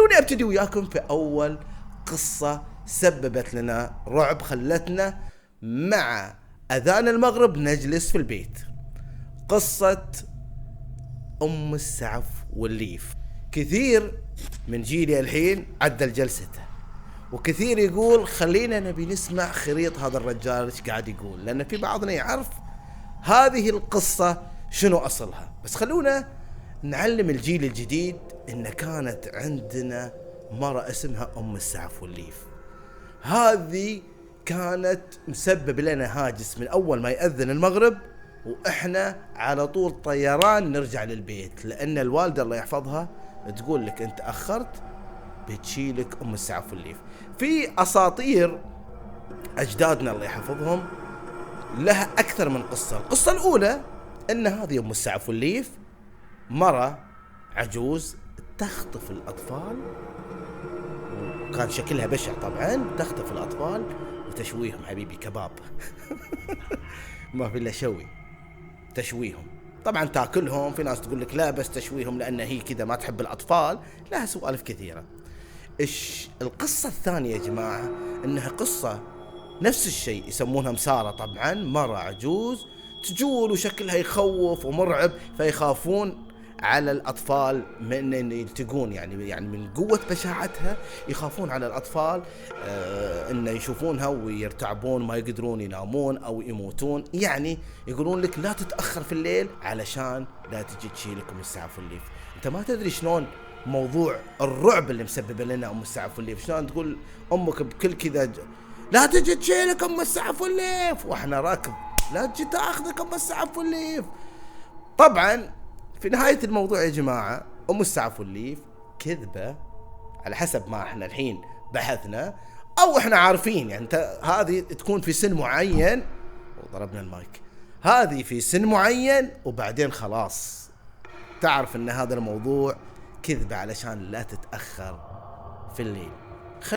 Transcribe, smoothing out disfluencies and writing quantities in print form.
خلوني ابتدي وياكم في اول قصة سببت لنا رعب، خلتنا مع اذان المغرب نجلس في البيت. قصة ام السعف والليف. كثير من جيلي الحين عدل جلسته، وكثير يقول خلينا نبي نسمع خريط هذا الرجال ايش قاعد يقول، لان في بعضنا يعرف هذه القصة شنو اصلها. بس خلونا نعلم الجيل الجديد ان كانت عندنا مرة اسمها ام السعف والليف. هذه كانت مسبب لنا هاجس من اول ما يأذن المغرب، واحنا على طول طيران نرجع للبيت، لان الوالدة الله يحفظها تقول لك انت اخرت بتشيلك ام السعف والليف. في اساطير اجدادنا الله يحفظهم لها اكثر من قصة. القصة الاولى ان هذه ام السعف والليف مرة عجوز تخطف الاطفال، وكان شكلها بشع طبعا، تخطف الاطفال وتشويهم حبيبي كباب ما في الا شوي، تشويهم. طبعا تاكلهم، في ناس تقول لك لا بس تشويهم لان هي كذا ما تحب الاطفال، لها سوالف كثيرة. القصة الثانية يا جماعة انها قصة نفس الشيء، يسمونها مسارة طبعا، مرة عجوز تجول وشكلها يخوف ومرعب، فيخافون على الأطفال من أن يلتقون، يعني من قوة بشاعتها يخافون على الأطفال أن يشوفونها ويرتعبون، ما يقدرون ينامون أو يموتون. يعني يقولون لك لا تتأخر في الليل علشان لا تجي تشيلك أم السعف والليف. أنت ما تدري شلون موضوع الرعب اللي مسبب لنا أم السعف والليف، شلون تقول أمك بكل كذا لا تجي تشيلك أم السعف والليف وإحنا راكب، لا تجي تأخذك أم السعف والليف. طبعا في نهاية الموضوع يا جماعة أم السعف والليف كذبة على حسب ما احنا الحين بحثنا أو احنا عارفين. يعني انت هذه تكون في سن معين، وضربنا المايك، هذه في سن معين وبعدين خلاص تعرف ان هذا الموضوع كذبة علشان لا تتأخر في الليل.